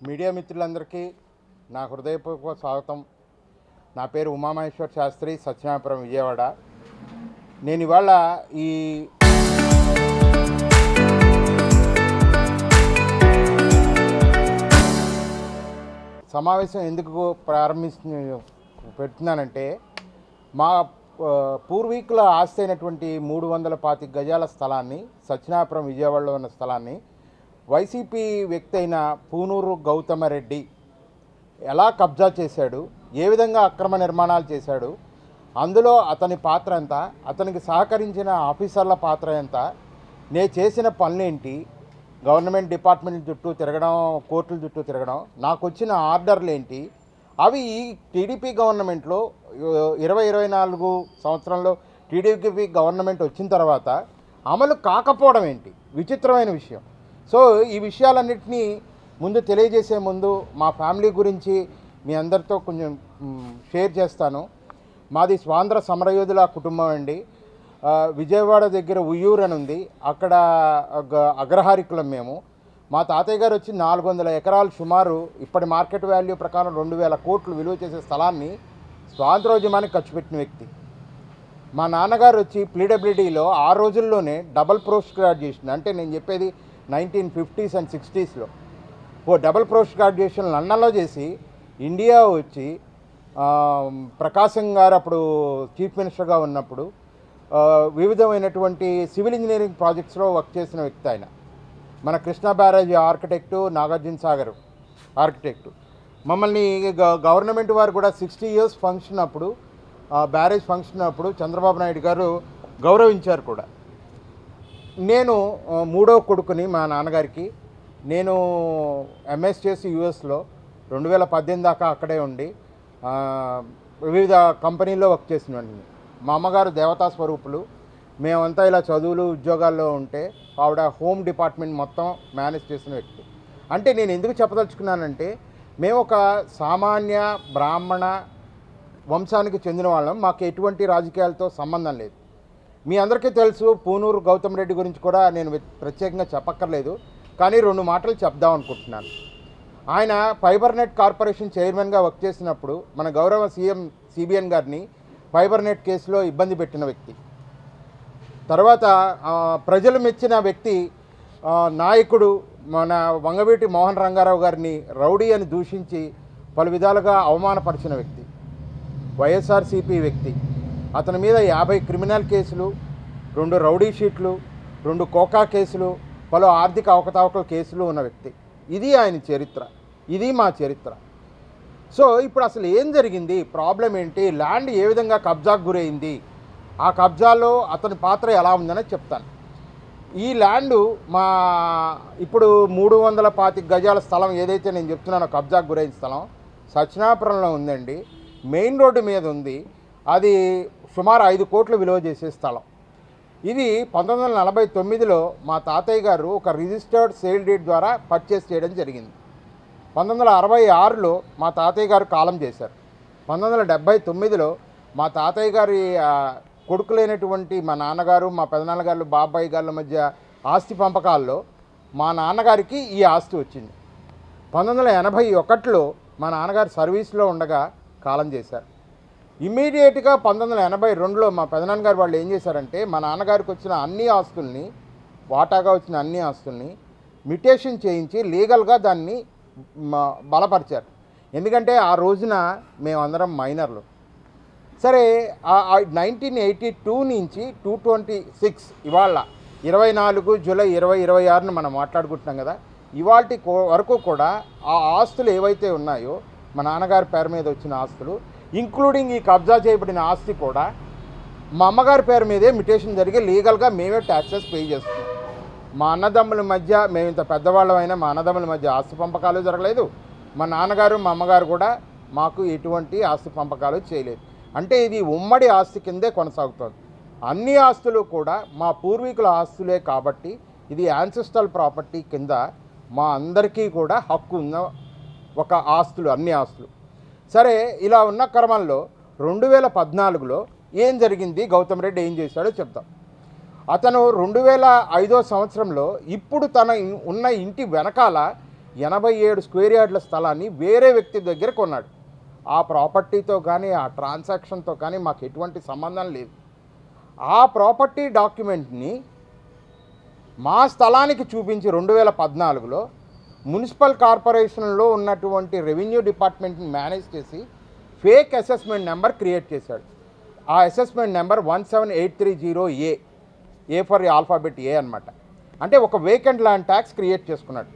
Media మిత్రులందరికీ నా హృదయపూర్వక స్వాగతం. నా పేరు ఉమామహేశ్వర్ శాస్త్రి, సత్యనారాయణపురం, విజయవాడ. నేను ఇవాళ ఈ సమావేశం ఎందుకు పెడుతున్నానంటే, మా పూర్వీకుల ఆస్తి అయినటువంటి 325 గజాల స్థలాన్ని, సత్యనారాయణపురం విజయవాడలో ఉన్న స్థలాన్ని వైసీపీ వ్యక్తి అయిన పూనూరు గౌతమరెడ్డి ఎలా కబ్జా చేశాడు, ఏ విధంగా అక్రమ నిర్మాణాలు చేశాడు, అందులో అతని పాత్ర ఎంత, అతనికి సహకరించిన ఆఫీసర్ల పాత్ర ఎంత, నేను చేసిన పనులేంటి, గవర్నమెంట్ డిపార్ట్మెంట్ చుట్టూ తిరగడం, కోర్టుల చుట్టూ తిరగడం, నాకు వచ్చిన ఆర్డర్లు ఏంటి, అవి ఈ టీడీపీ గవర్నమెంట్లో 2024 సంవత్సరంలో టీడీపీ గవర్నమెంట్ వచ్చిన తర్వాత అమలు కాకపోవడం ఏంటి విచిత్రమైన విషయం. సో ఈ విషయాలన్నింటినీ ముందు తెలియజేసే ముందు మా ఫ్యామిలీ గురించి మీ అందరితో కొంచెం షేర్ చేస్తాను. మాది స్వాతంత్ర సమరయోధుల కుటుంబం అండి. విజయవాడ దగ్గర ఉయ్యూరు అని ఉంది, అక్కడ అగ్రహారికులం మేము. మా తాతయ్య గారు వచ్చి 400 ఎకరాలు, సుమారు ఇప్పటి మార్కెట్ వాల్యూ ప్రకారం 2000 కోట్లు విలువ చేసే స్థలాన్ని స్వాతంత్రోద్యమానికి ఖర్చు పెట్టిన వ్యక్తి. మా నాన్నగారు వచ్చి పీడబ్ల్యూడీలో ఆ రోజుల్లోనే డబల్ పోస్ట్ గ్రాడ్యుయేషన్, అంటే నేను చెప్పేది 1950s and 60sలో డబల్ పోస్ట్ గ్రాడ్యుయేషన్ లండన్లో చేసి ఇండియా వచ్చి ప్రకాశం గారు అప్పుడు చీఫ్ మినిస్టర్గా ఉన్నప్పుడు వివిధమైనటువంటి సివిల్ ఇంజనీరింగ్ ప్రాజెక్ట్స్లో వర్క్ చేసిన వ్యక్తి ఆయన. మన Krishna barrage architect, Nagarjuna Sagar architect. మమ్మల్ని గవర్నమెంట్ వారు కూడా 60 years ఫంక్షన్ అప్పుడు, బ్యారేజ్ ఫంక్షన్ అప్పుడు చంద్రబాబు నాయుడు గారు గౌరవించారు కూడా. నేను మూడో కొడుకుని మా నాన్నగారికి. నేను ఎంఎస్ చేసి యూఎస్లో 2018 దాకా అక్కడే ఉండి వివిధ కంపెనీల్లో వర్క్ చేసినవాడిని. మా అమ్మగారు దేవతా స్వరూపులు. మేమంతా ఇలా చదువులు ఉద్యోగాల్లో ఉంటే ఆవిడ హోమ్ డిపార్ట్మెంట్ మొత్తం మేనేజ్ చేసిన వ్యక్తి. అంటే నేను ఎందుకు చెప్పదలుచుకున్నానంటే, మేము ఒక సామాన్య బ్రాహ్మణ వంశానికి చెందిన వాళ్ళం. మాకు ఎటువంటి రాజకీయాలతో సంబంధం లేదు. మీ అందరికీ తెలుసు, పూనూరు గౌతమరెడ్డి గురించి కూడా నేను ప్రత్యేకంగా చెప్పక్కర్లేదు, కానీ 2 మాటలు చెప్దాం అనుకుంటున్నాను. ఆయన ఫైబర్ నెట్ కార్పొరేషన్ చైర్మన్గా వర్క్ చేసినప్పుడు మన గౌరవ సీఎం సిబిఎన్ గారిని ఫైబర్ నెట్ కేసులో ఇబ్బంది పెట్టిన వ్యక్తి. తర్వాత ప్రజలు మెచ్చిన వ్యక్తి, నాయకుడు మన వంగవీటి మోహన్ రంగారావు గారిని రౌడీ అని దూషించి పలు విధాలుగా అవమానపరిచిన వ్యక్తి, వైఎస్ఆర్సీపీ వ్యక్తి. అతని మీద 50 క్రిమినల్ కేసులు, 2 రౌడీ షీట్లు, 2 కోకా కేసులు, పలు ఆర్థిక అవకతవకల కేసులు ఉన్న వ్యక్తి. ఇది ఆయన చరిత్ర, ఇది మా చరిత్ర. సో ఇప్పుడు అసలు ఏం జరిగింది, ప్రాబ్లం ఏంటి, ల్యాండ్ ఏ విధంగా కబ్జాకు గురైంది, ఆ కబ్జాలో అతని పాత్ర ఎలా ఉందని చెప్తాను. ఈ ల్యాండు మా ఇప్పుడు 325 గజాల స్థలం ఏదైతే నేను చెప్తున్నానో కబ్జాకు గురైన స్థలం సత్యనారాయణపురంలో ఉందండి. మెయిన్ రోడ్డు మీద ఉంది. అది సుమారు 5 కోట్లు విలువ చేసే స్థలం. ఇది 1949లో మా తాతయ్య గారు ఒక రిజిస్టర్డ్ సేల్ డీడ్ ద్వారా పర్చేస్ చేయడం జరిగింది. 1966లో మా తాతయ్య గారు కాలం చేశారు. 1979లో మా తాతయ్య గారి కొడుకులైనటువంటి మా నాన్నగారు, మా పెదనాన్నగారు, బాబాయ్ గారి మధ్య ఆస్తి పంపకాల్లో మా నాన్నగారికి ఈ ఆస్తి వచ్చింది. 1981లో మా నాన్నగారు సర్వీస్లో ఉండగా కాలం చేశారు. ఇమ్మీడియట్గా 1982లో మా పెదనాన్నగారు వాళ్ళు ఏం చేశారంటే, మా నాన్నగారికి వచ్చిన అన్ని ఆస్తుల్ని, వాటాగా వచ్చిన అన్ని ఆస్తుల్ని మ్యుటేషన్ చేయించి లీగల్గా దాన్ని బలపరిచారు. ఎందుకంటే ఆ రోజున మేమందరం మైనర్లు. సరే, 1982 నుంచి 226 ఇవాళ 24 జూలై 2026 మనం మాట్లాడుకుంటున్నాం కదా, ఇవాల్టి వరకు కూడా ఆ ఆస్తులు ఏవైతే ఉన్నాయో మా నాన్నగారి పేరు మీద వచ్చిన ఆస్తులు, ఇంక్లూడింగ్ ఈ కబ్జా చేయబడిన ఆస్తి కూడా మా అమ్మగారి పేరు మీదే మ్యుటేషన్ జరిగి లీగల్గా మేమే ట్యాక్సెస్ పే చేస్తున్నాం. మా అన్నదమ్ముల మధ్య, మేము ఇంత పెద్దవాళ్ళమైనా మా అన్నదమ్ముల మధ్య ఆస్తి పంపకాలు జరగలేదు. మా నాన్నగారు మా అమ్మగారు కూడా మాకు ఎటువంటి ఆస్తి పంపకాలు చేయలేదు. అంటే ఇది ఉమ్మడి ఆస్తి కిందే కొనసాగుతుంది. అన్ని ఆస్తులు కూడా మా పూర్వీకుల ఆస్తులే కాబట్టి ఇది యాన్సెస్ట్రల్ ప్రాపర్టీ కింద మా అందరికీ కూడా హక్కు ఉన్న ఒక ఆస్తులు, అన్ని ఆస్తులు. సరే, ఇలా ఉన్న క్రమంలో 2014లో ఏం జరిగింది, గౌతమరెడ్డి ఏం చేశాడో చెప్తాం. అతను 2005 సంవత్సరంలో ఇప్పుడు తన ఉన్న ఇంటి వెనకాల 87 స్క్వేర్ యార్డ్ల స్థలాన్ని వేరే వ్యక్తి దగ్గర కొన్నాడు. ఆ ప్రాపర్టీతో కానీ ఆ ట్రాన్సాక్షన్తో కానీ మాకు ఎటువంటి సంబంధం లేదు. ఆ ప్రాపర్టీ డాక్యుమెంట్ని మా స్థలానికి చూపించి 2014లో మున్సిపల్ కార్పొరేషన్లో ఉన్నటువంటి రెవెన్యూ డిపార్ట్మెంట్ని మేనేజ్ చేసి ఫేక్ అసెస్మెంట్ నెంబర్ క్రియేట్ చేశాడు. ఆ assessment number 17830 A for alphabet ఏ అనమాట. అంటే ఒక వేకెంట్ ల్యాండ్ ట్యాక్స్ క్రియేట్ చేసుకున్నాడు.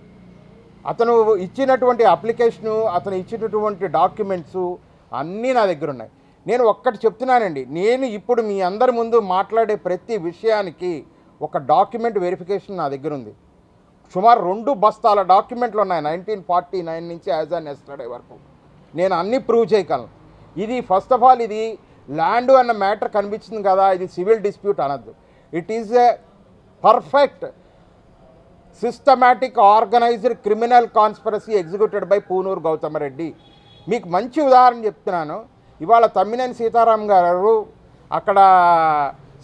అతను ఇచ్చినటువంటి అప్లికేషను, అతను ఇచ్చినటువంటి డాక్యుమెంట్సు అన్నీ నా దగ్గర ఉన్నాయి. నేను ఒక్కటి చెప్తున్నానండి, నేను ఇప్పుడు మీ అందరి ముందు మాట్లాడే ప్రతి విషయానికి ఒక డాక్యుమెంట్ వెరిఫికేషన్ నా దగ్గర ఉంది. సుమారు 2 బస్తాల డాక్యుమెంట్లు ఉన్నాయి 1949 నుంచి యాజ్ ఆన్ ఎస్టర్డే వరకు. నేను అన్నీ ప్రూవ్ చేయగలను. ఇది ఫస్ట్ ఆఫ్ ఆల్ ఇది ల్యాండ్ అన్న మ్యాటర్ కనిపించింది కదా, ఇది సివిల్ డిస్ప్యూట్ అనద్దు. It is a perfect systematic organised criminal conspiracy executed by Punuru Gautam Reddy. మీకు మంచి ఉదాహరణ చెప్తున్నాను. ఇవాళ తమ్మినేని సీతారాం గారు అక్కడ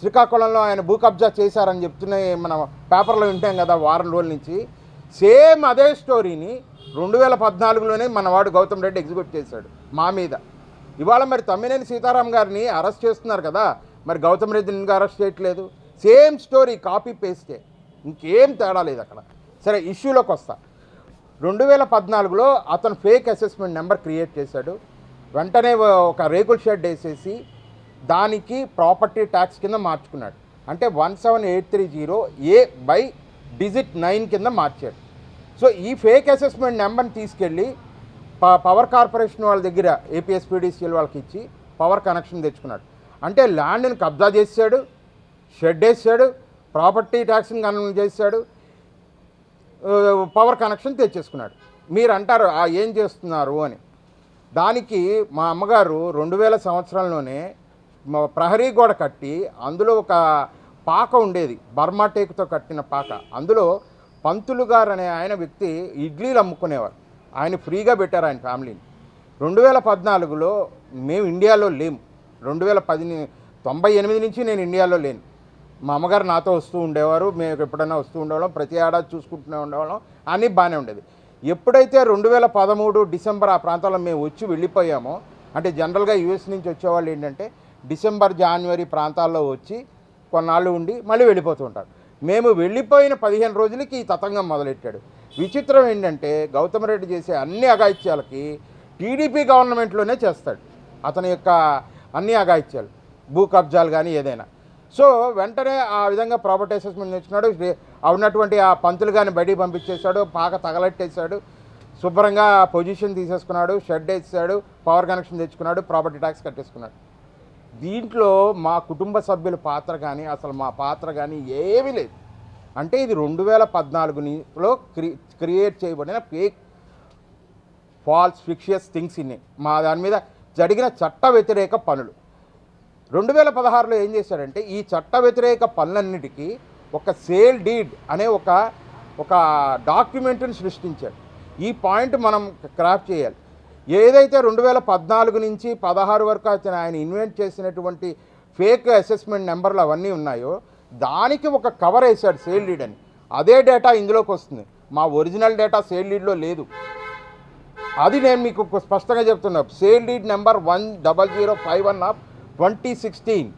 శ్రీకాకుళంలో ఆయన భూ కబ్జా చేశారని చెప్తున్నాయి, మనం పేపర్లో వింటాం కదా వారం రోజుల నుంచి. సేమ్ అదే స్టోరీని 2014లోనే మనవాడు గౌతమ్ రెడ్డి ఎగ్జిక్యూట్ చేశాడు మా మీద. ఇవాళ మరి తమ్మినేని సీతారాం గారిని అరెస్ట్ చేస్తున్నారు కదా, మరి గౌతమ్ రెడ్డిని ఇంకా అరెస్ట్ చేయట్లేదు. సేమ్ స్టోరీ కాపీ పేస్టే, ఇంకేం తేడా లేదు అక్కడ. సరే, ఇష్యూలోకి వస్తా. 2014లో అతను ఫేక్ అసెస్మెంట్ నెంబర్ క్రియేట్ చేశాడు. వెంటనే ఒక రేకుల షెడ్ వేసేసి దానికి ప్రాపర్టీ ట్యాక్స్ కింద మార్చుకున్నాడు. అంటే 17830 డిజిట్ 9 కింద మార్చాడు. సో ఈ ఫేక్ అసెస్మెంట్ నెంబర్ని తీసుకెళ్ళి పవర్ కార్పొరేషన్ వాళ్ళ దగ్గర ఏపీఎస్పీడీసీఎల్ వాళ్ళకి ఇచ్చి పవర్ కనెక్షన్ తెచ్చుకున్నాడు. అంటే ల్యాండ్ని కబ్జా చేశాడు, షెడ్ వేసాడు, ప్రాపర్టీ ట్యాక్స్ని కన్వర్ట్ చేశాడు, పవర్ కనెక్షన్ తెచ్చేసుకున్నాడు. మీరు అంటారు ఏం చేస్తున్నారు అని. దానికి మా అమ్మగారు 2000 సంవత్సరంలోనే ప్రహరీ గోడ కట్టి అందులో ఒక పాక ఉండేది, బర్మా టేకుతో కట్టిన పాక. అందులో పంతులు గారు అనే ఆయన వ్యక్తి ఇడ్లీలు అమ్ముకునేవారు. ఆయన ఫ్రీగా పెట్టారు ఆయన ఫ్యామిలీని. 2014లో మేము ఇండియాలో లేము. 98 నుంచి నేను ఇండియాలో లేను. మా అమ్మగారు నాతో వస్తూ ఉండేవారు, మేము ఎప్పుడైనా వస్తూ ఉండేవాళ్ళం, ప్రతి ఏడాది చూసుకుంటూనే ఉండేవాళ్ళం, అన్నీ బాగానే ఉండేది. ఎప్పుడైతే 2013 డిసెంబర్ ఆ ప్రాంతాల్లో మేము వచ్చి వెళ్ళిపోయామో, అంటే జనరల్గా యూఎస్ నుంచి వచ్చేవాళ్ళు ఏంటంటే డిసెంబర్ జనవరి ప్రాంతాల్లో వచ్చి కొన్నాళ్ళు ఉండి మళ్ళీ వెళ్ళిపోతూ ఉంటారు. మేము వెళ్ళిపోయిన 15 రోజులకి ఈ తతంగం మొదలెట్టాడు. విచిత్రం ఏంటంటే గౌతమ్ రెడ్డి చేసే అన్ని అఘాయిత్యాలకి టీడీపీ గవర్నమెంట్లోనే చేస్తాడు అతని యొక్క అన్ని అఘాయిత్యాలు, భూ కబ్జాలు కానీ ఏదైనా. సో వెంటనే ఆ విధంగా ప్రాపర్టీ అసెస్మెంట్ తెచ్చుకున్నాడు. ఉన్నటువంటి ఆ పంతులు కానీ బయటికి పంపించేశాడు, పాక తగలెట్టేశాడు, శుభ్రంగా పొజిషన్ తీసేసుకున్నాడు, షెడ్ వేసాడు, పవర్ కనెక్షన్ తెచ్చుకున్నాడు, ప్రాపర్టీ ట్యాక్స్ కట్టేసుకున్నాడు. దీంట్లో మా కుటుంబ సభ్యుల పాత్ర కానీ అసలు మా పాత్ర కానీ ఏమీ లేదు. అంటే ఇది 2014లో క్రియేట్ చేయబడిన ఫేక్ ఫాల్స్ ఫిక్షియస్ థింగ్స్ ఇన్ని మా దాని మీద జరిగిన చట్ట వ్యతిరేక పనులు. 2016లో ఏం చేశాడంటే ఈ చట్ట వ్యతిరేక పనులన్నిటికీ ఒక సేల్ డీడ్ అనే ఒక డాక్యుమెంట్ని సృష్టించాడు. ఈ పాయింట్ మనం క్రాఫ్ట్ చేయాలి. ఏదైతే 2014 నుంచి 16 వరకు ఆయన ఇన్వెంట్ చేసినటువంటి ఫేక్ అసెస్మెంట్ నెంబర్లు అవన్నీ ఉన్నాయో దానికి ఒక కవర్ వేశాడు సేల్ డీడ్ అని. అదే డేటా ఇందులోకి వస్తుంది. మా ఒరిజినల్ డేటా సేల్ డీడ్లో లేదు. అది నేను మీకు స్పష్టంగా చెప్తున్నా. సేల్ డీడ్ నెంబర్ 10051 ఆఫ్ 2016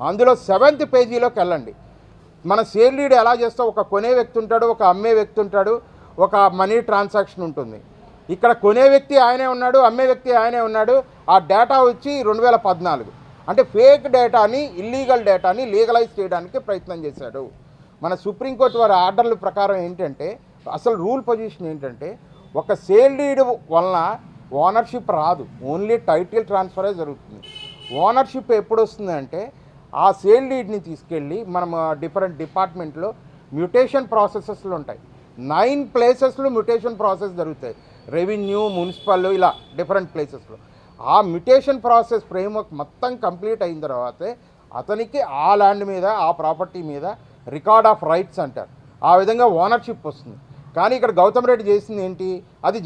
అందులో 7th పేజీలోకి వెళ్ళండి. మన సేల్ డీడ్ ఎలా చేస్తాం, ఒక కొనే వ్యక్తి ఉంటాడు, ఒక అమ్మే వ్యక్తి ఉంటాడు, ఒక మనీ ట్రాన్సాక్షన్ ఉంటుంది. ఇక్కడ కొనే వ్యక్తి ఆయనే ఉన్నాడు, అమ్మే వ్యక్తి ఆయనే ఉన్నాడు. ఆ డేటా వచ్చి 2014. అంటే ఫేక్ డేటాని, ఇల్లీగల్ డేటాని లీగలైజ్ చేయడానికి ప్రయత్నం చేశాడు. మన సుప్రీంకోర్టు వారి ఆర్డర్ల ప్రకారం ఏంటంటే అసలు రూల్ పొజిషన్ ఏంటంటే ఒక సేల్ డీడ్ వలన ఓనర్షిప్ రాదు, ఓన్లీ టైటిల్ ట్రాన్స్ఫరే జరుగుతుంది. ఓనర్షిప్ ఎప్పుడు వస్తుందంటే ఆ సేల్ డీడ్ని తీసుకెళ్ళి మనం డిఫరెంట్ డిపార్ట్మెంట్లో మ్యూటేషన్ ప్రాసెసెస్లు ఉంటాయి. 9 ప్లేసెస్లో మ్యూటేషన్ ప్రాసెస్ జరుగుతాయి, రెవెన్యూ, మున్సిపల్, ఇలా డిఫరెంట్ ప్లేసెస్లో. ఆ మ్యూటేషన్ ప్రాసెస్ ఫ్రేమ్వర్క్ మొత్తం కంప్లీట్ అయిన తర్వాతే అతనికి ఆ ల్యాండ్ మీద, ఆ ప్రాపర్టీ మీద రికార్డ్ ఆఫ్ రైట్స్ అంటారు. ఆ విధంగా ఓనర్షిప్ వస్తుంది. కానీ ఇక్కడ గౌతమ్ రెడ్డి చేసింది ఏంటి, అది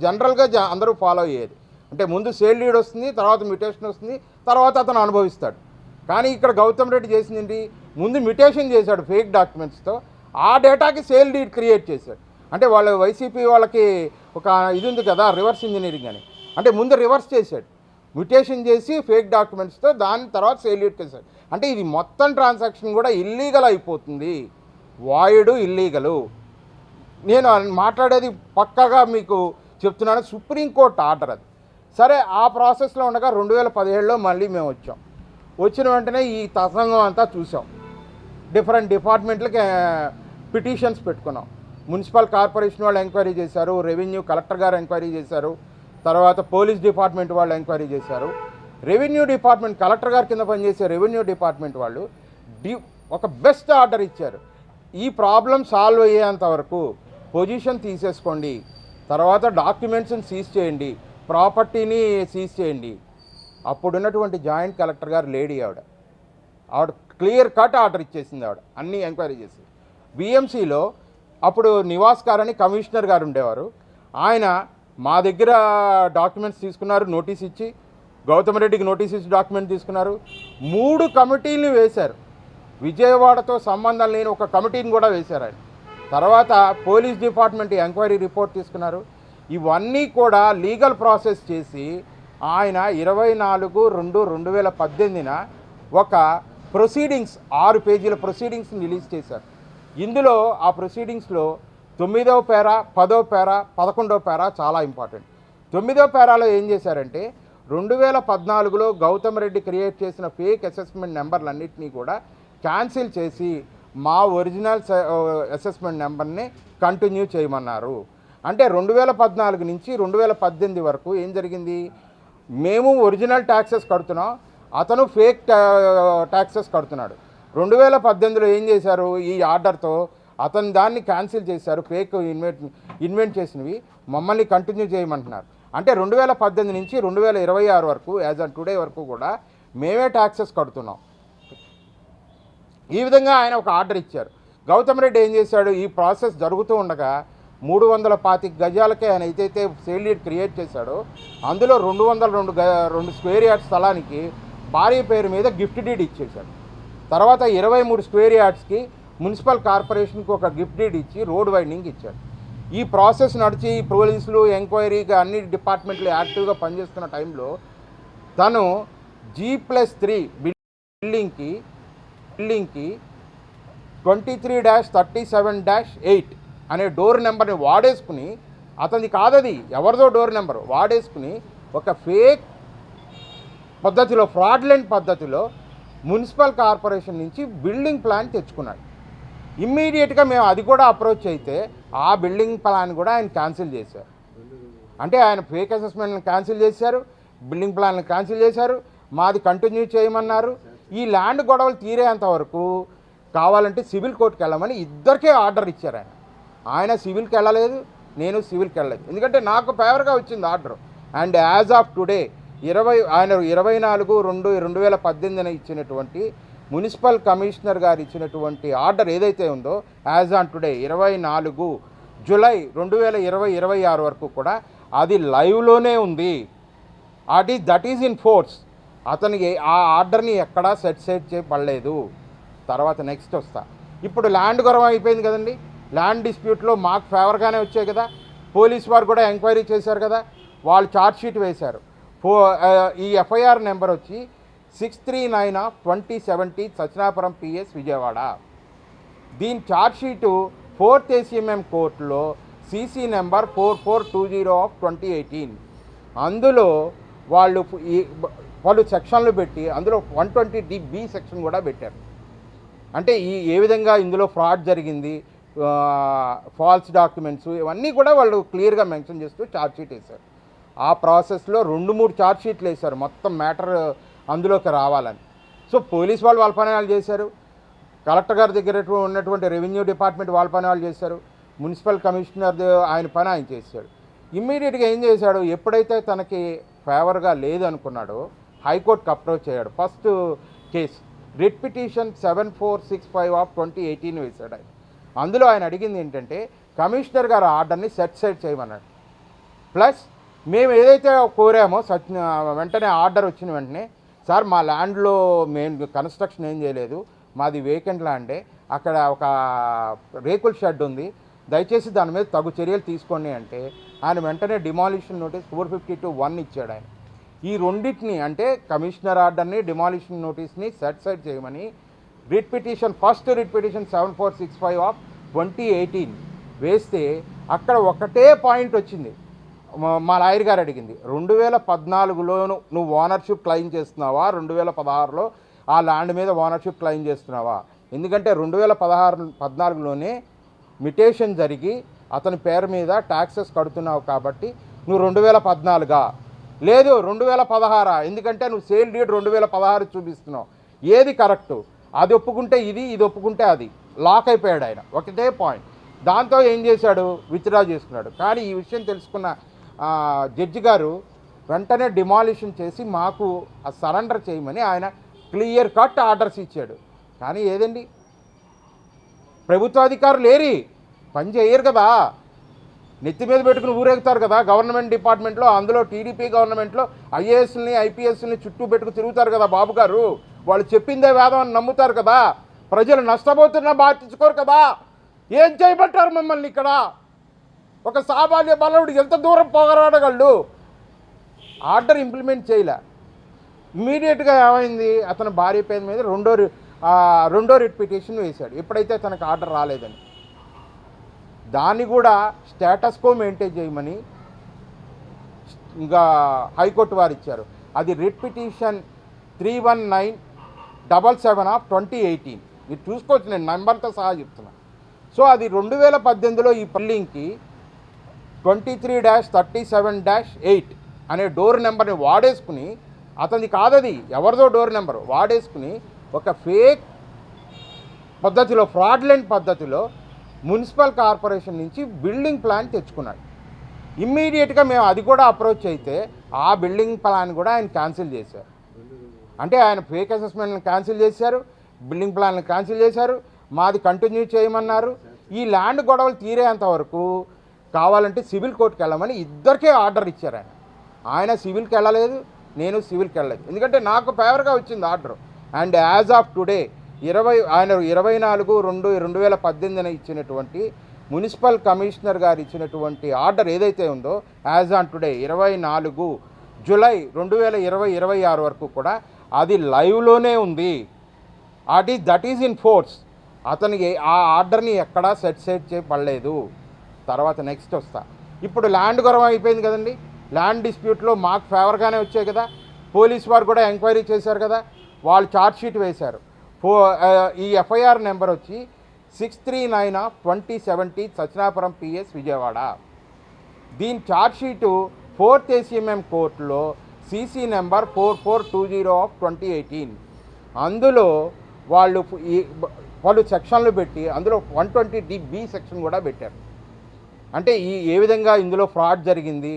జనరల్గా అందరూ ఫాలో అయ్యేది. అంటే ముందు సేల్ డీడ్ వస్తుంది, తర్వాత మ్యూటేషన్ వస్తుంది, తర్వాత అతను అనుభవిస్తాడు. కానీ ఇక్కడ గౌతమ్ రెడ్డి చేసింది ఏంటి, ముందు మ్యూటేషన్ చేశాడు ఫేక్ డాక్యుమెంట్స్తో, ఆ డేటాకి సేల్ డీడ్ క్రియేట్ చేశాడు. అంటే వాళ్ళు వైసీపీ వాళ్ళకి ఒక ఇది ఉంది కదా, రివర్స్ ఇంజనీరింగ్ అని. అంటే ముందు రివర్స్ చేశాడు, మ్యుటేషన్ చేసి ఫేక్ డాక్యుమెంట్స్తో దాని తర్వాత సేల్యూట్ చేశాడు. అంటే ఇది మొత్తం ట్రాన్సాక్షన్ కూడా ఇల్లీగల్ అయిపోతుంది, వాయుడు ఇల్లీగలు. నేను మాట్లాడేది పక్కాగా మీకు చెప్తున్నాను, సుప్రీంకోర్టు ఆర్డర్ అది. సరే, ఆ ప్రాసెస్లో ఉండగా 2017లో మళ్ళీ మేము వచ్చాం. వచ్చిన వెంటనే ఈ తతంగం అంతా చూసాం. డిఫరెంట్ డిపార్ట్మెంట్లకి పిటిషన్స్ పెట్టుకున్నాం. మున్సిపల్ కార్పొరేషన్ వాళ్ళు ఎంక్వైరీ చేశారు, రెవెన్యూ కలెక్టర్ గారు ఎంక్వైరీ చేశారు, తర్వాత పోలీస్ డిపార్ట్మెంట్ వాళ్ళు ఎంక్వైరీ చేశారు. రెవెన్యూ డిపార్ట్మెంట్, కలెక్టర్ గారి కింద పనిచేసే రెవెన్యూ డిపార్ట్మెంట్ వాళ్ళు ఒక బెస్ట్ ఆర్డర్ ఇచ్చారు. ఈ ప్రాబ్లం సాల్వ్ అయ్యేంత వరకు పొజిషన్ తీసేసుకోండి, తర్వాత డాక్యుమెంట్స్ని సీజ్ చేయండి, ప్రాపర్టీని సీజ్ చేయండి. అప్పుడున్నటువంటి జాయింట్ కలెక్టర్ గారు లేడీ ఆవిడ క్లియర్ కట్ ఆర్డర్ ఇచ్చేసింది. ఆవిడ అన్నీ ఎంక్వైరీ చేసి బిఎంసీలో అప్పుడు నివాస్ గారు అని కమిషనర్ గారు ఉండేవారు. ఆయన మా దగ్గర డాక్యుమెంట్స్ తీసుకున్నారు, నోటీస్ ఇచ్చి, గౌతమ్ రెడ్డికి నోటీస్ ఇచ్చి డాక్యుమెంట్ తీసుకున్నారు. 3 కమిటీలను వేశారు, విజయవాడతో సంబంధం లేని ఒక కమిటీని కూడా వేశారు ఆయన. తర్వాత పోలీస్ డిపార్ట్మెంట్ ఎంక్వైరీ రిపోర్ట్ తీసుకున్నారు. ఇవన్నీ కూడా లీగల్ ప్రాసెస్ చేసి ఆయన 24/2/2018 ఒక ప్రొసీడింగ్స్ 6 పేజీల ప్రొసీడింగ్స్ని రిలీజ్ చేశారు. ఇందులో ఆ ప్రొసీడింగ్స్లో 9వ పేరా, 10వ పేరా, 11వ పేరా చాలా ఇంపార్టెంట్. 9వ పేరాలో ఏం చేశారంటే 2014లో గౌతమ్ రెడ్డి క్రియేట్ చేసిన ఫేక్ అసెస్మెంట్ నెంబర్లన్నింటినీ కూడా క్యాన్సిల్ చేసి మా ఒరిజినల్ అసెస్మెంట్ నెంబర్ని కంటిన్యూ చేయమన్నారు. అంటే 2014 నుంచి 2018 వరకు ఏం జరిగింది? మేము ఒరిజినల్ ట్యాక్సెస్ కడుతున్నాం, అతను ఫేక్ ట్యాక్సెస్ కడుతున్నాడు. 2018లో ఏం చేశారు? ఈ ఆర్డర్తో అతను దాన్ని క్యాన్సిల్ చేశారు, ఫేక్ ఇన్వెంట్ చేసినవి మమ్మల్ని కంటిన్యూ చేయమంటున్నారు. అంటే 2018 నుంచి 2026 వరకు, యాజ్ ఆన్ టుడే వరకు కూడా మేమే ట్యాక్సెస్ కడుతున్నాం. ఈ విధంగా ఆయన ఒక ఆర్డర్ ఇచ్చారు. గౌతమ్ రెడ్డి ఏం చేశాడు? ఈ ప్రాసెస్ జరుగుతూ ఉండగా 325 గజాలకే ఆయన ఏదైతే సేల్యూట్ క్రియేట్ చేశాడో అందులో 202 స్క్వేర్ యార్డ్స్ స్థలానికి భార్య పేరు మీద గిఫ్ట్ డీడ్ ఇచ్చేశాడు. తర్వాత 23 స్క్వేర్ యార్డ్స్కి మున్సిపల్ కార్పొరేషన్కి ఒక గిఫ్ట్ డీడ్ ఇచ్చి రోడ్ వైండింగ్ ఇచ్చాడు. ఈ ప్రాసెస్ నడిచి పోలీసులు ఎంక్వైరీగా అన్ని డిపార్ట్మెంట్లు యాక్టివ్గా పనిచేస్తున్న టైంలో తను G+3 బిల్డింగ్కి 23-37-8 అనే డోర్ నెంబర్ని వాడేసుకుని, అతనిది కాదది, ఎవరిదో డోర్ నెంబర్ వాడేసుకుని ఒక ఫేక్ పద్ధతిలో, ఫ్రాడ్లెంట్ పద్ధతిలో మున్సిపల్ కార్పొరేషన్ నుంచి బిల్డింగ్ ప్లాన్ తెచ్చుకున్నాడు. ఇమ్మీడియట్గా మేము అది కూడా అప్రోచ్ అయితే ఆ బిల్డింగ్ ప్లాన్ కూడా ఆయన క్యాన్సిల్ చేశారు. అంటే ఆయన ఫేక్ అసెస్మెంట్ని క్యాన్సిల్ చేశారు, బిల్డింగ్ ప్లాన్లు క్యాన్సిల్ చేశారు, మాది కంటిన్యూ చేయమన్నారు. ఈ ల్యాండ్ గొడవలు తీరేంత వరకు కావాలంటే సివిల్ కోర్టుకి వెళ్ళమని ఇద్దరికే ఆర్డర్ ఇచ్చారు. ఆయన సివిల్కి వెళ్ళలేదు, నేను సివిల్కి వెళ్ళలేదు, ఎందుకంటే నాకు ఫేవర్గా వచ్చింది order. And as of today ఆయన 24/2/2018 ఇచ్చినటువంటి మున్సిపల్ కమిషనర్ గారు ఇచ్చినటువంటి ఆర్డర్ ఏదైతే ఉందో యాజ్ ఆన్ టుడే 24 జూలై 2026 వరకు కూడా అది లైవ్లోనే ఉంది. That is in force. అతనికి ఆ ఆర్డర్ని ఎక్కడా సెట్ చేయబడలేదు. తర్వాత నెక్స్ట్ వస్తా. ఇప్పుడు ల్యాండ్ గొడవ అయిపోయింది కదండి. ల్యాండ్ డిస్ప్యూట్లో మాకు ఫేవర్గానే వచ్చాయి కదా. పోలీస్ వారు కూడా ఎంక్వైరీ చేశారు కదా, వాళ్ళు ఛార్జ్షీట్ వేశారు. ఈ ఎఫ్ఐఆర్ నెంబర్ వచ్చి 639/2070 సత్యనాపురం PS విజయవాడ. దీని ఛార్జ్షీటు 4th ACMM కోర్టులో CC నెంబర్ 4420/2018. అందులో వాళ్ళు పలు సెక్షన్లు పెట్టి అందులో 120D(b) సెక్షన్ కూడా పెట్టారు. అంటే ఏ విధంగా ఇందులో ఫ్రాడ్ జరిగింది, ఫాల్స్ డాక్యుమెంట్స్, ఇవన్నీ కూడా వాళ్ళు క్లియర్గా మెన్షన్ చేస్తూ ఛార్జ్షీట్ వేశారు. ఆ ప్రాసెస్లో 2-3 ఛార్జ్షీట్లు వేశారు మొత్తం మ్యాటర్ అందులోకి రావాలని. సో పోలీస్ వాళ్ళ పని వాళ్ళు చేశారు, కలెక్టర్ గారి దగ్గర ఉన్నటువంటి రెవెన్యూ డిపార్ట్మెంట్ వాళ్ళ పని వాళ్ళు చేశారు, మున్సిపల్ కమిషనర్ ఆయన పని ఆయన చేశాడు. ఇమ్మీడియట్గా ఏం చేశాడు? ఎప్పుడైతే తనకి ఫేవర్గా లేదు అనుకున్నాడో హైకోర్టుకి అప్రోచ్ అయ్యాడు. ఫస్ట్ కేసు రిట్ పిటిషన్ 7465/2018 వేశాడు ఆయన. అందులో ఆయన అడిగింది ఏంటంటే కమిషనర్ గారు ఆర్డర్ని సెట్ చేయమన్నాడు. ప్లస్ మేము ఏదైతే కోరామో వెంటనే ఆర్డర్ వచ్చిన వెంటనే, సార్ మా ల్యాండ్లో మేము కన్స్ట్రక్షన్ ఏం చేయలేదు, మాది వేకెంట్ ల్యాండే, అక్కడ ఒక రేకుల షెడ్ ఉంది, దయచేసి దాని మీద తగు చర్యలు తీసుకోండి అంటే ఆయన వెంటనే డిమాలిషన్ నోటీస్ 452(1) ఇచ్చాడు ఆయన. ఈ రెండింటిని అంటే కమిషనర్ ఆర్డర్ని, డిమాలిషన్ నోటీస్ని సెటిస్ఫైడ్ చేయమని ఫస్ట్ రిట్ పిటిషన్ 7465/2018 వేస్తే అక్కడ ఒకటే పాయింట్ వచ్చింది. మా లాయర్ గారు అడిగింది, 2014లోను నువ్వు ఓనర్షిప్ క్లెయిమ్ చేస్తున్నావా, 2016లో ఆ ల్యాండ్ మీద ఓనర్షిప్ క్లెయిమ్ చేస్తున్నావా? ఎందుకంటే 2014లోనే మిటేషన్ జరిగి అతని పేరు మీద ట్యాక్సెస్ కడుతున్నావు కాబట్టి నువ్వు 2014 లేదు 2016 ఎందుకంటే నువ్వు సేల్ డీడ్ 2016 చూపిస్తున్నావు. ఏది కరెక్టు? అది ఒప్పుకుంటే ఇది ఒప్పుకుంటే అది. లాక్ అయిపోయాడు ఆయన. ఒకటే పాయింట్. దాంతో ఏం చేశాడు? విత్డ్రా చేసుకున్నాడు. కానీ ఈ విషయం తెలుసుకున్న జడ్జి గారు వెంటనే డిమాలిషన్ చేసి మాకు సరెండర్ చేయమని ఆయన క్లియర్ కట్ ఆర్డర్స్ ఇచ్చాడు. కానీ ఏదండి, ప్రభుత్వ అధికారులు ఏరి పని చేయరు కదా, నెత్తి మీద పెట్టుకుని ఊరేగుతారు కదా. గవర్నమెంట్ డిపార్ట్మెంట్లో, అందులో టీడీపీ గవర్నమెంట్లో ఐఏఎస్ని ఐపీఎస్ని చుట్టూ పెట్టుకు తిరుగుతారు కదా బాబు గారు. వాళ్ళు చెప్పిందే వేదం అని నమ్ముతారు కదా. ప్రజలు నష్టపోతున్నా బాధించుకోరు కదా. ఏం చేయబట్టారు మమ్మల్ని ఇక్కడ? ఒక సామాన్య బాలవుడు ఎంత దూరం పోగలగలడు? ఆర్డర్ ఇంప్లిమెంట్ చేయలే. ఇమ్మీడియట్గా ఏమైంది, అతని భార్య పేరు మీద రెండో రిట్ పిటిషన్ వేశాడు, ఎప్పుడైతే తనకు ఆర్డర్ రాలేదని. దాన్ని కూడా స్టేటస్ కో మెయింటైన్ చేయమని ఇంకా హైకోర్టు వారు ఇచ్చారు. అది రిట్ పిటిషన్ 31977/2018. మీరు చూసుకోవచ్చు, నేను నెంబర్తో సహా చెప్తున్నా. సో అది 2018లో ఈ బిల్డింగ్కి 23-37-8 అనే డోర్ నెంబర్ని వాడేసుకుని, అతని కాదది ఎవరిదో డోర్ నెంబర్ వాడేసుకుని ఒక ఫేక్ పద్ధతిలో, ఫ్రాడ్లెంట్ పద్ధతిలో మున్సిపల్ కార్పొరేషన్ నుంచి బిల్డింగ్ ప్లాన్ తెచ్చుకున్నాడు. ఇమ్మీడియట్గా మేము అది కూడా అప్రోచ్ అయితే ఆ బిల్డింగ్ ప్లాన్ కూడా ఆయన క్యాన్సిల్ చేశారు. అంటే ఆయన ఫేక్ అసెస్మెంట్ని క్యాన్సిల్ చేశారు, బిల్డింగ్ ప్లాన్లు క్యాన్సిల్ చేశారు, మాది కంటిన్యూ చేయమన్నారు. ఈ ల్యాండ్ గొడవలు తీరేంత వరకు కావాలంటే సివిల్ కోర్టుకి వెళ్ళమని ఇద్దరికే ఆర్డర్ ఇచ్చారు ఆయన. ఆయన సివిల్కి వెళ్ళలేదు, నేను సివిల్కి వెళ్ళలేదు, ఎందుకంటే నాకు ఫేవర్గా వచ్చింది order. And as of today ఆయన 24/2/2018 ఇచ్చినటువంటి మున్సిపల్ కమిషనర్ గారు ఇచ్చినటువంటి ఆర్డర్ ఏదైతే ఉందో యాజ్ ఆన్ టుడే 24 జూలై 2026 వరకు కూడా అది లైవ్లోనే ఉంది. That is in force. అతనికి ఆ ఆర్డర్ని ఎక్కడా సెట్ చేయబడలేదు. తర్వాత నెక్స్ట్ వస్తా. ఇప్పుడు ల్యాండ్ గొడవ అయిపోయింది కదండి. ల్యాండ్ డిస్ప్యూట్లో మాకు ఫేవర్గానే వచ్చాయి కదా. పోలీస్ వారు కూడా ఎంక్వైరీ చేశారు కదా, వాళ్ళు ఛార్జ్షీట్ వేశారు. ఈ ఎఫ్ఐఆర్ నెంబర్ వచ్చి 639/2070 సత్యనాపురం పిఎస్ విజయవాడ. దీని ఛార్జ్షీటు 4th ACMM కోర్టులో సీసీ నెంబర్ 4420/2018. అందులో వాళ్ళు సెక్షన్లు పెట్టి అందులో 120D(b) సెక్షన్ కూడా పెట్టారు. అంటే ఏ విధంగా ఇందులో ఫ్రాడ్ జరిగింది,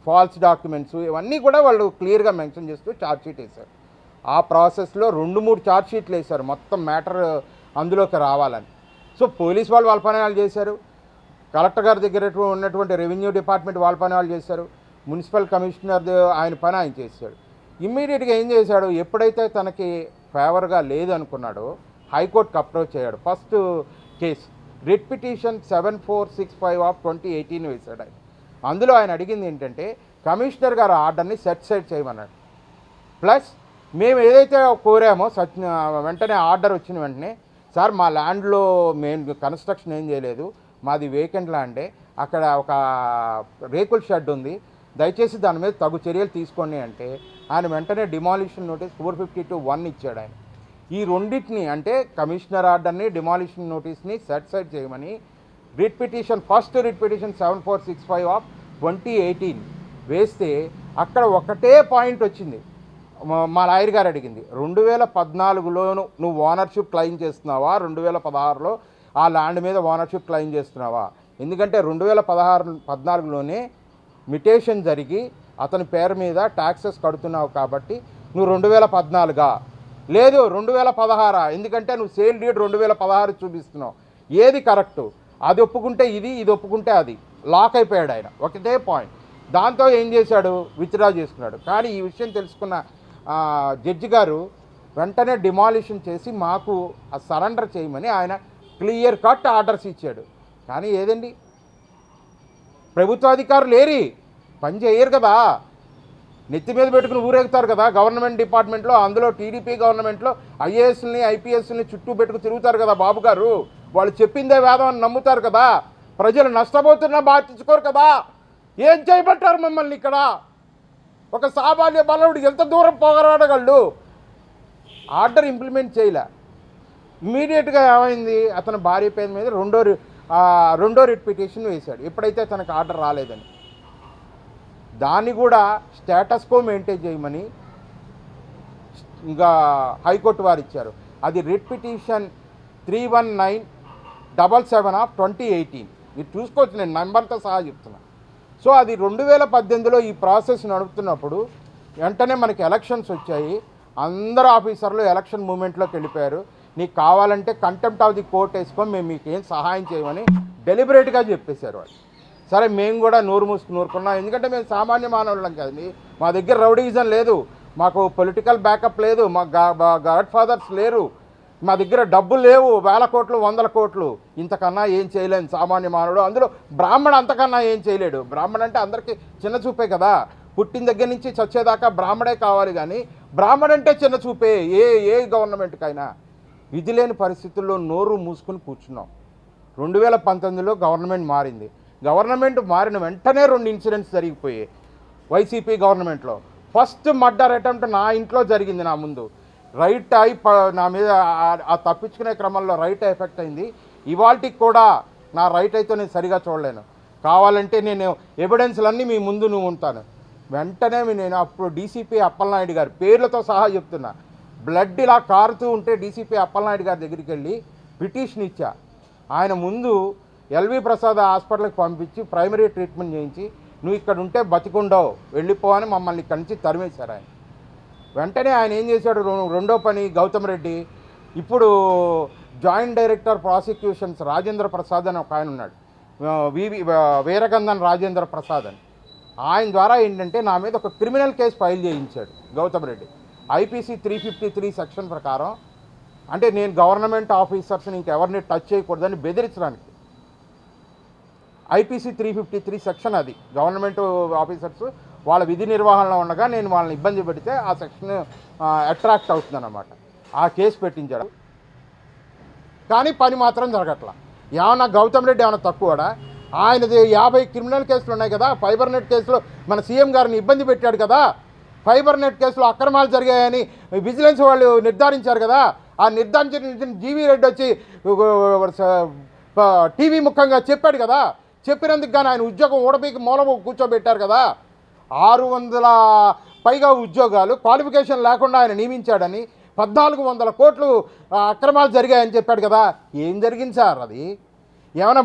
ఫాల్స్ డాక్యుమెంట్స్ ఇవన్నీ కూడా వాళ్ళు క్లియర్గా మెన్షన్ చేస్తూ ఛార్జ్షీట్ వేశారు. ఆ ప్రాసెస్లో 2-3 ఛార్జ్షీట్లు వేశారు మొత్తం మ్యాటర్ అందులోకి రావాలని. సో పోలీస్ వాళ్ళ పని వాళ్ళు చేశారు, కలెక్టర్ గారి దగ్గర ఉన్నటువంటి రెవెన్యూ డిపార్ట్మెంట్ వాళ్ళ పని వాళ్ళు చేశారు, మున్సిపల్ కమిషనర్ ఆయన పని ఆయన చేశాడు. ఇమ్మీడియట్గా ఏం చేశాడు, ఎప్పుడైతే తనకి ఫేవర్గా లేదు అనుకున్నాడో హైకోర్టుకి అప్రోచ్ అయ్యాడు. ఫస్ట్ కేసు రిట్ పిటిషన్ 7465/2018 వేశాడు ఆయన. అందులో ఆయన అడిగింది ఏంటంటే కమిషనర్ గారు ఆర్డర్ని సెటిస్ఫైడ్ చేయమన్నాడు. ప్లస్ మేము ఏదైతే కోరామో వెంటనే ఆర్డర్ వచ్చిన వెంటనే, సార్ మా ల్యాండ్లో మేము కన్స్ట్రక్షన్ ఏం చేయలేదు, మాది వేకెంట్ ల్యాండే, అక్కడ ఒక రేకుల షెడ్ ఉంది, దయచేసి దాని మీద తగు చర్యలు తీసుకోండి అంటే ఆయన వెంటనే డిమాలిషన్ నోటీస్ 452(1) ఇచ్చాడు ఆయన. ఈ రెండింటిని అంటే కమిషనర్ ఆర్డర్ని, డిమాలిషన్ నోటీస్ని సెటిస్ఫైడ్ చేయమని ఫస్ట్ రిట్ పిటిషన్ 7465/2018 వేస్తే అక్కడ ఒకటే పాయింట్ వచ్చింది. మా లాయర్ గారు అడిగింది, 2014లోను నువ్వు ఓనర్షిప్ క్లెయిమ్ చేస్తున్నావా, 2016లో ఆ ల్యాండ్ మీద ఓనర్షిప్ క్లెయిమ్ చేస్తున్నావా? ఎందుకంటే 2014లోనే మిటేషన్ జరిగి అతని పేరు మీద ట్యాక్సెస్ కడుతున్నావు కాబట్టి నువ్వు 2014 లేదు 2016 ఎందుకంటే నువ్వు సేల్ డీడ్ 2016 చూపిస్తున్నావు. ఏది కరెక్టు? అది ఒప్పుకుంటే ఇది ఒప్పుకుంటే అది. లాక్ అయిపోయాడు ఆయన. ఒకటే పాయింట్. దాంతో ఏం చేశాడు? విత్డ్రా చేసుకున్నాడు. కానీ ఈ విషయం తెలుసుకున్న జడ్జి గారు వెంటనే డిమాలిషన్ చేసి మాకు సరెండర్ చేయమని ఆయన క్లియర్ కట్ ఆర్డర్స్ ఇచ్చాడు. కానీ ఏదండి, ప్రభుత్వ అధికారులు ఏరి పని చేయరు కదా, నెత్తి మీద పెట్టుకుని ఊరేగుతారు కదా గవర్నమెంట్ డిపార్ట్మెంట్లో. అందులో టీడీపీ గవర్నమెంట్లో ఐఏఎస్ని ఐపీఎస్ని చుట్టూ పెట్టుకు తిరుగుతారు కదా బాబు గారు. వాళ్ళు చెప్పిందే వేదం అని నమ్ముతారు కదా, ప్రజలు నష్టపోతున్నా బాధించుకోరు కదా. ఏం చేయబట్టారు మమ్మల్ని ఇక్కడ? ఒక సామాన్య బాలవుడు ఎంత దూరం పోగలగలడు? ఆర్డర్ ఇంప్లిమెంట్ చేయలే. ఇమీడియట్గా ఏమైంది, అతని భార్య పేరు మీద రెండో రిట్ పిటిషన్ వేశాడు, ఎప్పుడైతే తనకు ఆర్డర్ రాలేదని. దాన్ని కూడా స్టేటస్ కో మెయింటైన్ చేయమని ఇంకా హైకోర్టు వారు ఇచ్చారు. అది రిట్ పిటిషన్ 31977/2018. మీరు చూసుకోవచ్చు, నేను నెంబర్తో సహా చెప్తున్నా. సో అది 2018లో ఈ ప్రాసెస్ నడుపుతున్నప్పుడు వెంటనే మనకి ఎలక్షన్స్ వచ్చాయి. అందరు ఆఫీసర్లు ఎలక్షన్ మూమెంట్లోకి వెళ్ళిపోయారు. నీకు కావాలంటే కంటెంప్ట్ ఆఫ్ ది కోర్ట్ వేసుకొని మేము మీకు ఏం సహాయం చేయమని డెలిబరేట్గా చెప్పేశారు వాళ్ళు. సరే మేము కూడా నోరు మూసుకున్నాం, ఎందుకంటే మేము సామాన్య మానవులం కదండి. మా దగ్గర రౌడీజం లేదు, మాకు పొలిటికల్ బ్యాకప్ లేదు, మా గాడ్ ఫాదర్స్ లేరు, మా దగ్గర డబ్బులు లేవు, 1000 కోట్లు 100 కోట్లు. ఇంతకన్నా ఏం చేయలేను సామాన్య మానవుడు. అందులో బ్రాహ్మణ అంతకన్నా ఏం చేయలేడు. బ్రాహ్మణ అంటే అందరికీ చిన్న చూపే కదా, పుట్టిన దగ్గర నుంచి చచ్చేదాకా బ్రాహ్మడే కావాలి. కానీ బ్రాహ్మణ అంటే చిన్న చూపే ఏ గవర్నమెంట్కైనా. విధి లేని పరిస్థితుల్లో నోరు మూసుకుని కూర్చున్నాం. 2019లో గవర్నమెంట్ మారింది. గవర్నమెంట్ మారిన వెంటనే 2 ఇన్సిడెంట్స్ జరిగిపోయాయి వైసీపీ గవర్నమెంట్లో. ఫస్ట్ మర్డర్ అటెంప్ట్ నా ఇంట్లో జరిగింది, నా ముందు. రైట్ ఐ నా మీద ఆ తప్పించుకునే క్రమంలో రైట్ ఎఫెక్ట్ అయింది. ఇవాళకి కూడా నా రైట్ అయితే నేను సరిగా చూడలేను. కావాలంటే నేను ఎవిడెన్స్లన్నీ మీ ముందు ఉంటాను. వెంటనే నేను అప్పుడు డీసీపీ అప్పలనాయుడు గారు పేర్లతో సహా చెప్తున్నా, బ్లడ్ ఇలా కారుతూ ఉంటే డీసీపీ అప్పలనాయుడు గారి దగ్గరికి వెళ్ళి పిటిషన్ ఇచ్చా. ఆయన ముందు ఎల్వి ప్రసాద్ హాస్పిటల్కి పంపించి ప్రైమరీ ట్రీట్మెంట్ చేయించి నువ్వు ఇక్కడ ఉంటే బతికుండవు వెళ్ళిపో అని మమ్మల్ని ఇక్కడి నుంచి తరిమేశారు ఆయన. వెంటనే ఆయన ఏం చేశాడు, రెండో పని గౌతమ్ రెడ్డి, ఇప్పుడు joint director prosecutions Rajendra Prasad అని ఒక ఆయన ఉన్నాడు, వీరగంధన్ రాజేంద్ర ప్రసాద్ అని. ఆయన ద్వారా ఏంటంటే నా మీద ఒక క్రిమినల్ కేసు ఫైల్ చేయించాడు గౌతమ్ రెడ్డి. ఐపీసీ 353 సెక్షన్ ప్రకారం, అంటే నేను గవర్నమెంట్ ఆఫీసర్స్ని ఇంకెవరిని టచ్ చేయకూడదని బెదిరించడానికి. ఐపీసీ 353 సెక్షన్ అది. గవర్నమెంట్ ఆఫీసర్స్ వాళ్ళ విధి నిర్వహణలో ఉండగా నేను వాళ్ళని ఇబ్బంది పెడితే ఆ సెక్షన్ అట్రాక్ట్ అవుతుందన్నమాట. ఆ కేసు పెట్టించాడు. కానీ పని మాత్రం జరగట్లా. ఏమన్నా గౌతమ్ రెడ్డి ఏమన్నా తక్కువడా? ఆయనది 50 క్రిమినల్ కేసులు ఉన్నాయి కదా. ఫైబర్ నెట్ కేసులో మన సీఎం గారిని ఇబ్బంది పెట్టాడు కదా. ఫైబర్ నెట్ కేసులో అక్రమాలు జరిగాయని విజిలెన్స్ వాళ్ళు నిర్ధారించారు కదా. ఆ నిర్ధారించిన జీవీ రెడ్డి వచ్చి టీవీ ముఖంగా చెప్పాడు కదా. చెప్పినందుకు కానీ ఆయన ఉద్యోగం ఊడపీకి మూల కూర్చోబెట్టారు కదా. 600 పైగా ఉద్యోగాలు క్వాలిఫికేషన్ లేకుండా ఆయన నియమించాడని 1400 కోట్లు అక్రమాలు జరిగాయని చెప్పాడు కదా. ఏం జరిగింది సార్ అది? ఏమన్నా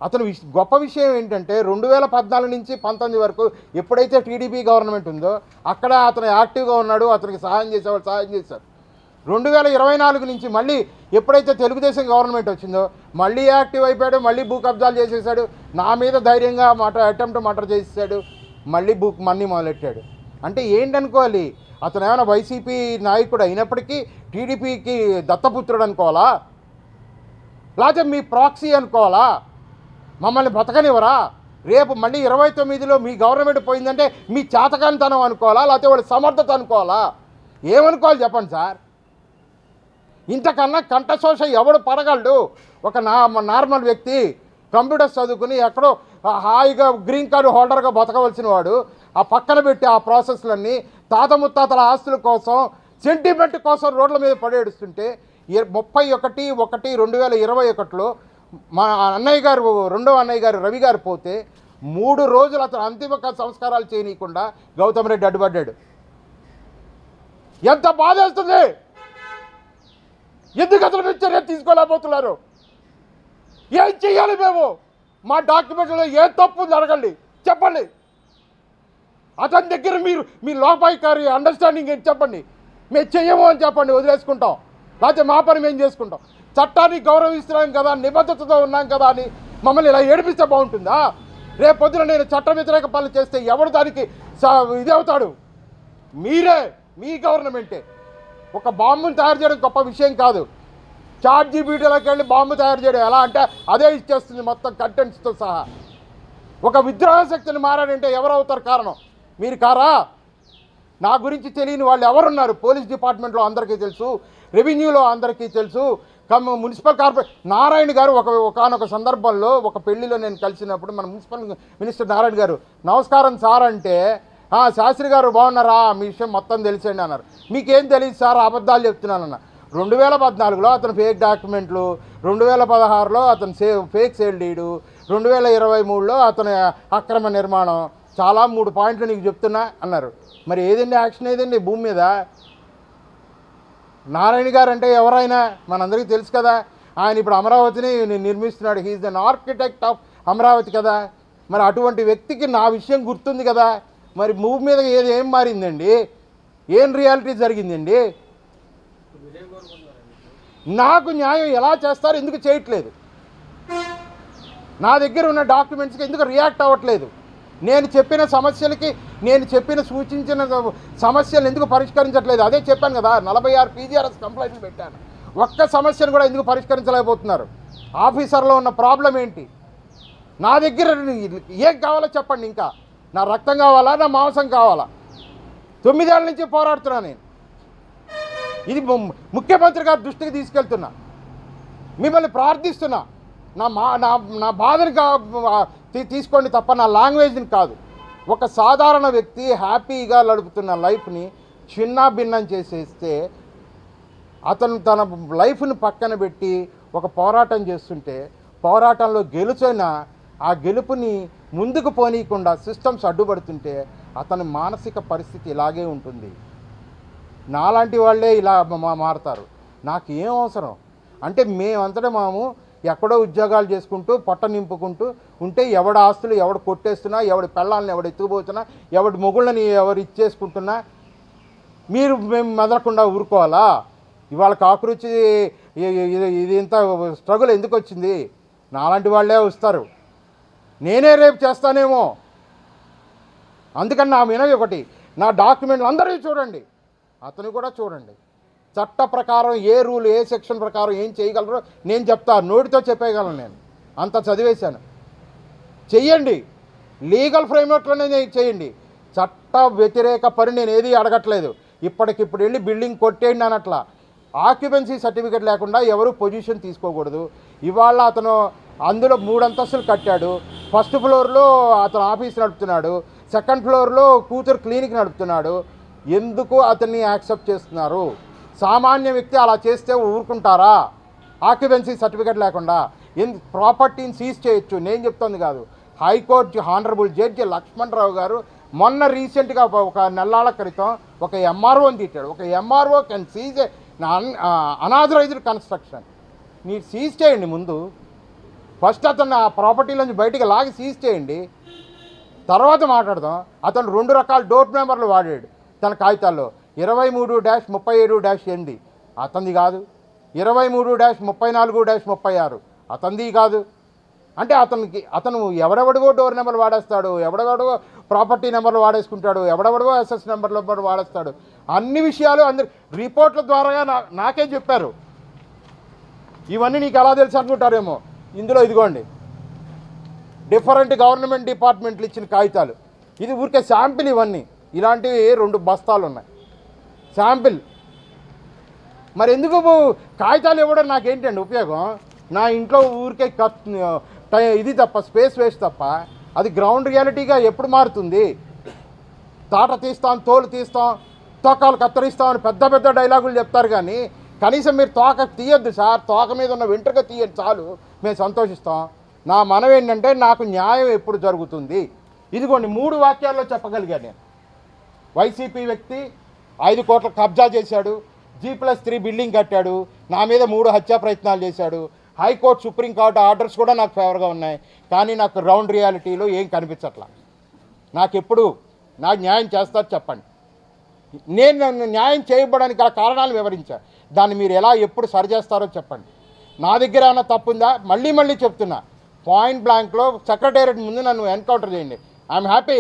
అతను గొప్ప విషయం ఏంటంటే 2014 నుంచి 19 వరకు ఎప్పుడైతే టీడీపీ గవర్నమెంట్ ఉందో అక్కడ అతను యాక్టివ్గా ఉన్నాడు, అతనికి సహాయం చేసేవాళ్ళు సహాయం చేశారు. 2024 నుంచి మళ్ళీ ఎప్పుడైతే తెలుగుదేశం గవర్నమెంట్ వచ్చిందో మళ్ళీ యాక్టివ్ అయిపోయాడు, మళ్ళీ భూ కబ్జాలు చేసేసాడు, నా మీద ధైర్యంగా అటెంప్ట్ మర్డర్ చేసేసాడు, మళ్ళీ మన్నీ మొదలెట్టాడు. అంటే ఏంటనుకోవాలి, అతను ఏమైనా వైసీపీ నాయకుడు అయినప్పటికీ టీడీపీకి దత్తపుత్రుడు అనుకోవాలా? లేకపోతే మీ ప్రాక్సీ అనుకోవాలా? మమ్మల్ని బతకనివ్వరా? రేపు మళ్ళీ 29లో మీ గవర్నమెంట్ పోయిందంటే మీ చేతకానితనం అనుకోవాలా, లేకపోతే వాళ్ళ సమర్థత అనుకోవాలా? ఏమనుకోవాలి చెప్పండి సార్. ఇంతకన్నా కంఠశోష ఎవడు పడగలడు? ఒక నార్మల్ వ్యక్తి కంప్యూటర్స్ చదువుకుని ఎక్కడో హాయిగా గ్రీన్ కార్డు హోల్డర్గా బతకవలసిన వాడు ఆ పక్కన పెట్టి ఆ ప్రాసెస్లన్నీ తాత ముత్తాతల ఆస్తుల కోసం సెంటిమెంట్ కోసం రోడ్ల మీద పడేడుస్తుంటే 31/1/2021లో మా అన్నయ్య గారు, రెండో అన్నయ్య గారు రవి గారు పోతే 3 రోజులు అతను అంతిమ సంస్కారాలు చేయనీయకుండా గౌతమ్ రెడ్డి అడ్డుపడ్డాడు. ఎంత బాధేస్తుంది! ఎందుకు అతను మీద చర్య తీసుకోలేకపోతున్నారు? ఏం చెయ్యాలి మేము? మా డాక్యుమెంట్లో ఏ తప్పు జరగండి చెప్పండి. అతని దగ్గర మీ లోపాయికారి అండర్స్టాండింగ్ ఏంటి చెప్పండి. మేము చెయ్యము అని చెప్పండి, వదిలేసుకుంటాం. లేకపోతే మా పని మేము చేసుకుంటాం. చట్టాన్ని గౌరవిస్తున్నాం కదా, నిబద్ధతతో ఉన్నాం కదా అని మమ్మల్ని ఇలా ఏడిపిస్తే బాగుంటుందా? రేపొద్దున నేను చట్ట వ్యతిరేక పనులు చేస్తే ఎవడు దానికి ఇది అవుతాడు? మీరే, మీ గవర్నమెంటే. ఒక బాంబును తయారు చేయడం గొప్ప విషయం కాదు. చాట్ జీపీటీలోకి వెళ్ళి బాంబు తయారు చేయడం ఎలా అంటే అదే ఇచ్చేస్తుంది మొత్తం కంటెంట్స్తో సహా. ఒక విద్రోహ శక్తిని మారాడంటే ఎవరు అవుతారు కారణం? మీరు కారా? నా గురించి తెలియని వాళ్ళు ఎవరున్నారు? పోలీస్ డిపార్ట్మెంట్లో అందరికీ తెలుసు, రెవెన్యూలో అందరికీ తెలుసు, మున్సిపల్ కార్పొరేషన్ నారాయణ గారు ఒకనొక సందర్భంలో ఒక పెళ్లిలో నేను కలిసినప్పుడు మన మున్సిపల్ మినిస్టర్ నారాయణ గారు నమస్కారం సార్ అంటే, శాస్త్రి గారు బాగున్నారా, మీ విషయం మొత్తం తెలిసండి అన్నారు. మీకేం తెలియదు సార్, అబద్ధాలు చెప్తున్నానన్న. 2014లో అతను ఫేక్ డాక్యుమెంట్లు, 2016లో అతను ఫేక్ సేల్ డీడు, 2023లో అతని అక్రమ నిర్మాణం, చాలా 3 పాయింట్లు నీకు చెప్తున్నా అన్నారు. మరి ఏదండి యాక్షన్ ఏదండి భూమి మీద? నారాయణ గారు అంటే ఎవరైనా మనందరికీ తెలుసు కదా. ఆయన ఇప్పుడు అమరావతిని నిర్మిస్తున్నాడు. He's an architect of Amaravati కదా. మరి అటువంటి వ్యక్తికి నా విషయం గుర్తుంది కదా. మరి భూమి మీద ఏం మారిందండి? ఏం రియాలిటీ జరిగిందండి? నాకు న్యాయం ఎలా చేస్తారు? ఎందుకు చేయట్లేదు? నా దగ్గర ఉన్న డాక్యుమెంట్స్కి ఎందుకు రియాక్ట్ అవ్వట్లేదు? నేను చెప్పిన సమస్యలకి, నేను సూచించిన సమస్యలు ఎందుకు పరిష్కరించట్లేదు? అదే చెప్పాను కదా, 46 పీజీఆర్ఎస్ కంప్లైంట్లు పెట్టాను. ఒక్క సమస్యను కూడా ఎందుకు పరిష్కరించలేకపోతున్నారు? ఆఫీసర్లో ఉన్న ప్రాబ్లం ఏంటి? నా దగ్గర ఏం కావాలో చెప్పండి. ఇంకా నా రక్తం కావాలా, నా మాంసం కావాలా? 9 ఏళ్ళ నుంచి పోరాడుతున్నా నేను. ఇది ముఖ్యమంత్రి గారి దృష్టికి తీసుకెళ్తున్నా, మిమ్మల్ని ప్రార్థిస్తున్నా. నా బాధని తీసుకోండి తప్ప నా లాంగ్వేజ్ని కాదు. ఒక సాధారణ వ్యక్తి హ్యాపీగా గడుపుతున్న లైఫ్ని చిన్న భిన్నం చేసేస్తే, అతను తన లైఫ్ని పక్కన పెట్టి ఒక పోరాటం చేస్తుంటే, పోరాటంలో గెలుచైన ఆ గెలుపుని ముందుకు పోనీయకుండా సిస్టమ్స్ అడ్డుపడుతుంటే అతని మానసిక పరిస్థితి ఇలాగే ఉంటుంది. నాలాంటి వాళ్ళే ఇలా మారుతారు. నాకు ఏం అవసరం అంటే, మేమంతటా మేము ఎక్కడో ఉద్యోగాలు చేసుకుంటూ పొట్ట నింపుకుంటూ ఉంటే, ఎవడి ఆస్తులు ఎవడు కొట్టేస్తున్నా, ఎవడి పెళ్ళాలని ఎవడు ఎత్తుకుపోతున్నా, ఎవడి మొగుళ్ళని ఎవరు ఇచ్చేసుకుంటున్నా మేము మెదలకుండా ఊరుకోవాలా? ఇవాళ కాకరుచి ఇది ఇంత స్ట్రగుల్ ఎందుకు వచ్చింది? నాలాంటి వాళ్ళే వస్తారు. నేనే రేపు చేస్తానేమో. అందుకని నా వినవి ఒకటి, నా డాక్యుమెంట్లు అందరూ చూడండి, అతను కూడా చూడండి. చట్ట ప్రకారం ఏ రూల్, ఏ సెక్షన్ ప్రకారం ఏం చేయగలరో నేను చెప్తా. నోటితో చెప్పేయగలను, నేను అంత చదివేశాను. చెయ్యండి, లీగల్ ఫ్రేమ్వర్క్లోనే చేయండి. చట్ట వ్యతిరేక పని నేను ఏది అడగట్లేదు. ఇప్పటికిప్పుడు వెళ్ళి బిల్డింగ్ కొట్టేయండి అనట్లా. ఆక్యుపెన్సీ సర్టిఫికేట్ లేకుండా ఎవరు పొజిషన్ తీసుకోకూడదు. ఇవాళ అతను అందులో 3 అంతస్తులు కట్టాడు. ఫస్ట్ ఫ్లోర్లో అతను ఆఫీస్ నడుపుతున్నాడు, సెకండ్ ఫ్లోర్లో కూతురు క్లినిక్ నడుపుతున్నాడు. ఎందుకు అతన్ని యాక్సెప్ట్ చేస్తున్నారు? సామాన్య వ్యక్తి అలా చేస్తే ఊరుకుంటారా? ఆక్యుపెన్సీ సర్టిఫికేట్ లేకుండా ప్రాపర్టీని సీజ్ చేయొచ్చు. నేను చెప్తుంది కాదు, హైకోర్టు హానరబుల్ జడ్జి లక్ష్మణరావు గారు మొన్న రీసెంట్గా ఒక నెలల క్రితం ఒక ఎంఆర్ఓని తిట్టాడు. ఒక MRO can seize unauthorised construction. మీరు సీజ్ చేయండి ముందు. ఫస్ట్ అతను ఆ ప్రాపర్టీలోంచి బయటికి లాగి సీజ్ చేయండి, తర్వాత మాట్లాడదాం. అతను 2 రకాల డోర్ నెంబర్లు వాడాడు తన కాగితాల్లో. 23-37-8 అతనిది కాదు, 23-34-36 అతనిది కాదు. అంటే అతను ఎవడెవడిగో డోర్ నెంబర్లు వాడేస్తాడు, ఎవడెవడో ప్రాపర్టీ నెంబర్లు వాడేసుకుంటాడు, ఎవడెవడో ఎస్ఎస్ నెంబర్లు వాడేస్తాడు. అన్ని విషయాలు అందరు రిపోర్ట్ల ద్వారా నాకే చెప్పారు. ఇవన్నీ నీకు ఎలా తెలుసు అనుకుంటారేమో. ఇందులో ఇదిగోండి, డిఫరెంట్ గవర్నమెంట్ డిపార్ట్మెంట్లు ఇచ్చిన కాగితాలు. ఇది ఊరికే శాంపిల్. ఇవన్నీ ఇలాంటివి 2 బస్తాలు ఉన్నాయి శాంపిల్. మరి ఎందుకు కాగితాలు ఇవ్వడం నాకేంటండి ఉపయోగం? నా ఇంట్లో ఊరికే ఇది తప్ప, స్పేస్ వేస్ట్ తప్ప. అది గ్రౌండ్ రియాలిటీగా ఎప్పుడు మారుతుంది? తాట తీస్తాం, తోలు తీస్తాం, తోకాలు కత్తరిస్తామని పెద్ద పెద్ద డైలాగులు చెప్తారు. కానీ కనీసం మీరు తోక తీయొద్దు సార్, తోక మీద ఉన్న వెంట్రుక తీయద్దు, చాలు, మేము సంతోషిస్తాం. నా మనవి ఏంటంటే, నాకు న్యాయం ఎప్పుడు జరుగుతుంది? ఇదిగోండి 3 వాక్యాల్లో చెప్పగలిగాను నేను. వైసీపీ వ్యక్తి 5 కోట్ల కబ్జా చేశాడు, G+3 బిల్డింగ్ కట్టాడు, నా మీద 3 హత్యా ప్రయత్నాలు చేశాడు. హైకోర్టు, సుప్రీంకోర్టు ఆర్డర్స్ కూడా నాకు ఫేవర్గా ఉన్నాయి. కానీ నాకు గ్రౌండ్ రియాలిటీలో ఏం కనిపించట్లా. నాకెప్పుడు నాకు న్యాయం చేస్తారు చెప్పండి. నేను న్యాయం చేయబడానికి గల కారణాలు వివరించా. దాన్ని మీరు ఎలా ఎప్పుడు సరిచేస్తారో చెప్పండి. నా దగ్గర ఏమైనా తప్పుందా? మళ్ళీ చెప్తున్నా, పాయింట్ బ్లాంక్లో సెక్రటేరియట్ ముందు నన్ను ఎన్కౌంటర్ చేయండి. I'm happy.